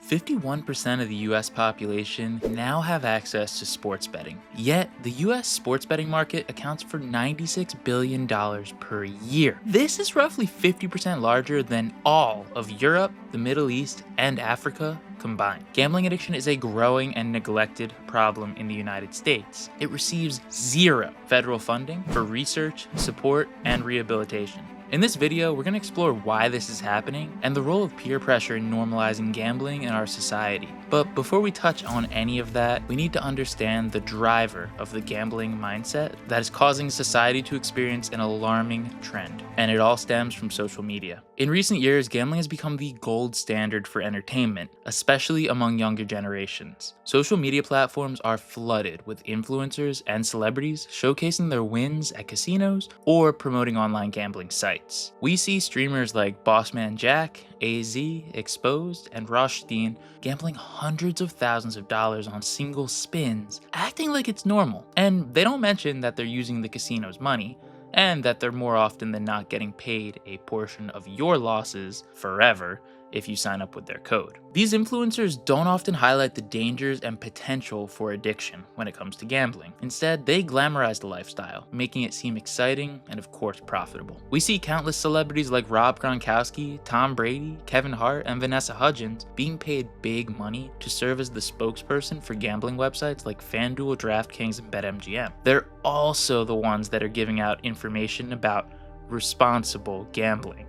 51% of the US population now have access to sports betting. Yet, the US sports betting market accounts for $96 billion per year. This is roughly 50% larger than all of Europe, the Middle East, and Africa combined. Gambling addiction is a growing and neglected problem in the United States. It receives zero federal funding for research, support, and rehabilitation. In this video, we're going to explore why this is happening and the role of peer pressure in normalizing gambling in our society. But before we touch on any of that, we need to understand the driver of the gambling mindset that is causing society to experience an alarming trend. And it all stems from social media. In recent years, gambling has become the gold standard for entertainment, especially among younger generations. Social media platforms are flooded with influencers and celebrities showcasing their wins at casinos or promoting online gambling sites. We see streamers like Bossman Jack, AZ, Exposed, and Rothstein gambling hundreds of thousands of dollars on single spins, acting like it's normal. And they don't mention that they're using the casino's money, and that they're more often than not getting paid a portion of your losses forever if you sign up with their code. These influencers don't often highlight the dangers and potential for addiction when it comes to gambling. Instead, they glamorize the lifestyle, making it seem exciting and of course profitable. We see countless celebrities like Rob Gronkowski, Tom Brady, Kevin Hart, and Vanessa Hudgens being paid big money to serve as the spokesperson for gambling websites like FanDuel, DraftKings, and BetMGM. They're also the ones that are giving out information about responsible gambling.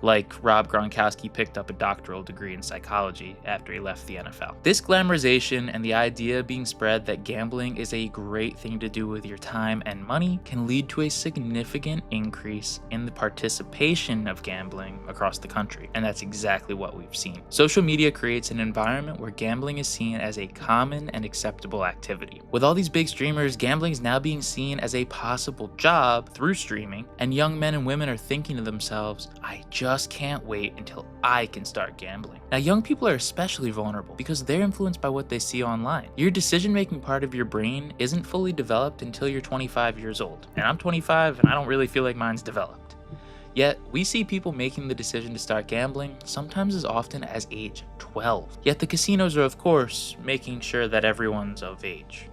Like Rob Gronkowski picked up a doctoral degree in psychology after he left the NFL. This glamorization and the idea being spread that gambling is a great thing to do with your time and money can lead to a significant increase in the participation of gambling across the country. And that's exactly what we've seen. Social media creates an environment where gambling is seen as a common and acceptable activity. With all these big streamers, gambling is now being seen as a possible job through streaming, and young men and women are thinking to themselves, I just can't wait until I can start gambling. Now, young people are especially vulnerable because they're influenced by what they see online. Your decision-making part of your brain isn't fully developed until you're 25 years old. And I'm 25 and I don't really feel like mine's developed. Yet, we see people making the decision to start gambling sometimes as often as age 12. Yet the casinos are, of course, making sure that everyone's of age,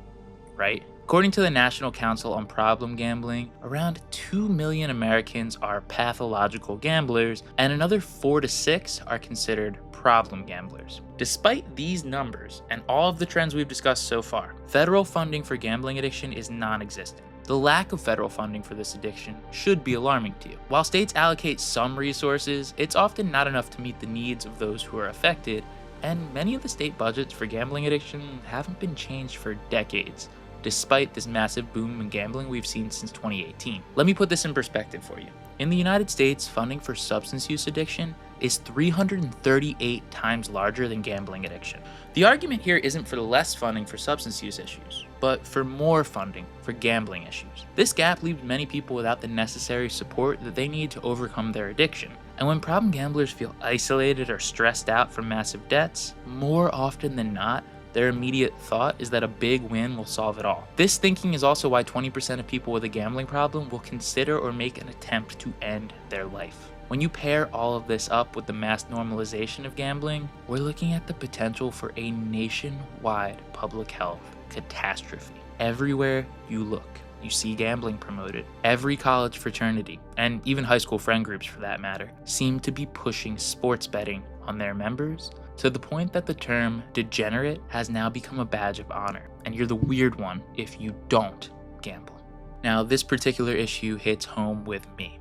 right? According to the National Council on Problem Gambling, around 2 million Americans are pathological gamblers, and another 4 to 6 are considered problem gamblers. Despite these numbers and all of the trends we've discussed so far, federal funding for gambling addiction is non-existent. The lack of federal funding for this addiction should be alarming to you. While states allocate some resources, it's often not enough to meet the needs of those who are affected, and many of the state budgets for gambling addiction haven't been changed for decades, despite this massive boom in gambling we've seen since 2018. Let me put this in perspective for you. In the United States, funding for substance use addiction is 338 times larger than gambling addiction. The argument here isn't for less funding for substance use issues, but for more funding for gambling issues. This gap leaves many people without the necessary support that they need to overcome their addiction. And when problem gamblers feel isolated or stressed out from massive debts, more often than not, their immediate thought is that a big win will solve it all. This thinking is also why 20% of people with a gambling problem will consider or make an attempt to end their life. When you pair all of this up with the mass normalization of gambling, we're looking at the potential for a nationwide public health catastrophe. Everywhere you look, you see gambling promoted. Every college fraternity, and even high school friend groups for that matter, seem to be pushing sports betting on their members, to the point that the term degenerate has now become a badge of honor, and you're the weird one if you don't gamble. Now, this particular issue hits home with me.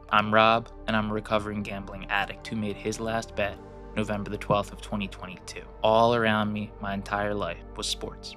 I'm Rob, and I'm a recovering gambling addict who made his last bet November the 12th of 2022. All around me, my entire life, was sports.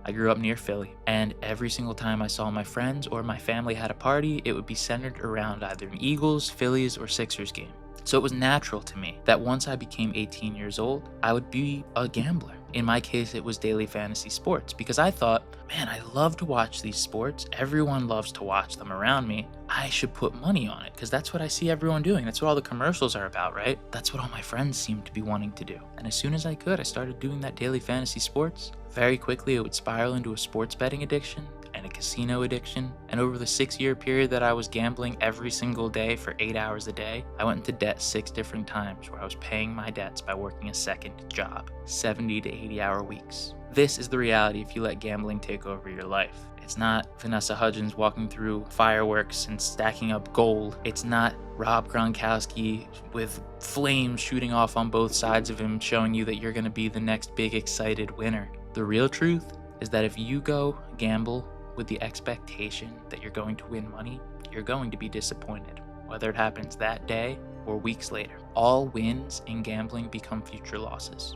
I grew up near Philly, and every single time I saw my friends or my family had a party, it would be centered around either an Eagles, Phillies, or Sixers game. So it was natural to me that once I became 18 years old, I would be a gambler. In my case, it was daily fantasy sports because I thought, man, I love to watch these sports. Everyone loves to watch them around me. I should put money on it because that's what I see everyone doing. That's what all the commercials are about, right? That's what all my friends seem to be wanting to do. And as soon as I could, I started doing that daily fantasy sports. Very quickly, it would spiral into a sports betting addiction, and and a casino addiction. And over the 6-year period that I was gambling every single day for 8 hours a day, I went into debt 6 different times where I was paying my debts by working a second job, 70 to 80-hour weeks. This is the reality if you let gambling take over your life. It's not Vanessa Hudgens walking through fireworks and stacking up gold. It's not Rob Gronkowski with flames shooting off on both sides of him showing you that you're going to be the next big excited winner. The real truth is that if you go gamble with the expectation that you're going to win money, you're going to be disappointed, whether it happens that day or weeks later. All wins in gambling become future losses,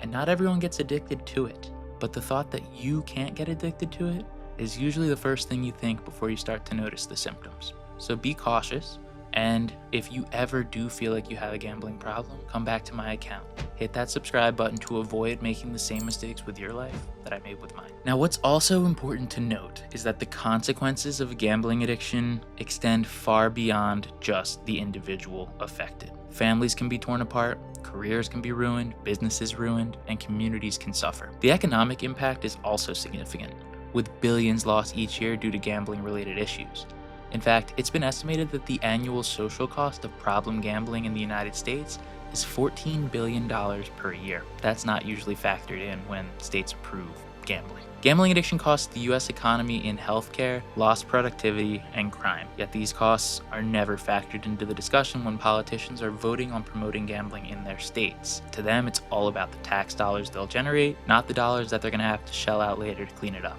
and not everyone gets addicted to it. But the thought that you can't get addicted to it is usually the first thing you think before you start to notice the symptoms. So be cautious, and if you ever do feel like you have a gambling problem, come back to my account. Hit that subscribe button to avoid making the same mistakes with your life that I made with mine. Now, what's also important to note is that the consequences of a gambling addiction extend far beyond just the individual affected. Families can be torn apart, careers can be ruined, businesses ruined, and communities can suffer. The economic impact is also significant, with billions lost each year due to gambling-related issues. In fact, it's been estimated that the annual social cost of problem gambling in the United States is $14 billion per year. That's not usually factored in when states approve gambling. Gambling addiction costs the US economy in healthcare, lost productivity, and crime. Yet these costs are never factored into the discussion when politicians are voting on promoting gambling in their states. To them, it's all about the tax dollars they'll generate, not the dollars that they're going to have to shell out later to clean it up.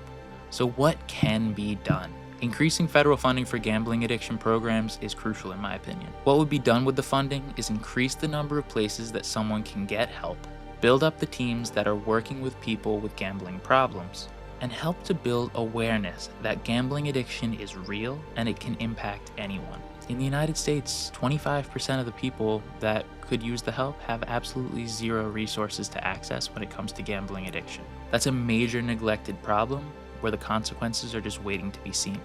So what can be done? Increasing federal funding for gambling addiction programs is crucial in my opinion. What would be done with the funding is increase the number of places that someone can get help, build up the teams that are working with people with gambling problems, and help to build awareness that gambling addiction is real and it can impact anyone. In the United States, 25% of the people that could use the help have absolutely zero resources to access when it comes to gambling addiction. That's a major neglected problem where the consequences are just waiting to be seen.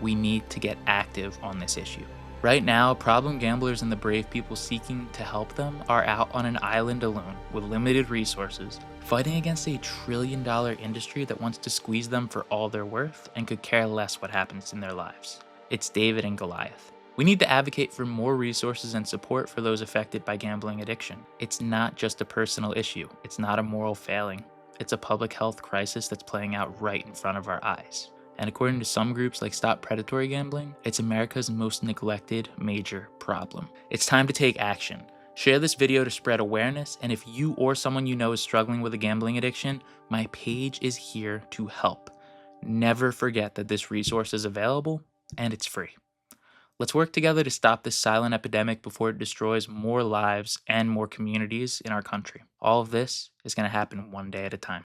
We need to get active on this issue. Right now, problem gamblers and the brave people seeking to help them are out on an island alone with limited resources, fighting against a $1 trillion industry that wants to squeeze them for all they're worth and could care less what happens in their lives. It's David and Goliath. We need to advocate for more resources and support for those affected by gambling addiction. It's not just a personal issue. It's not a moral failing. It's a public health crisis that's playing out right in front of our eyes. And according to some groups like Stop Predatory Gambling, it's America's most neglected major problem. It's time to take action. Share this video to spread awareness, and if you or someone you know is struggling with a gambling addiction, my page is here to help. Never forget that this resource is available and it's free. Let's work together to stop this silent epidemic before it destroys more lives and more communities in our country. All of this is going to happen one day at a time.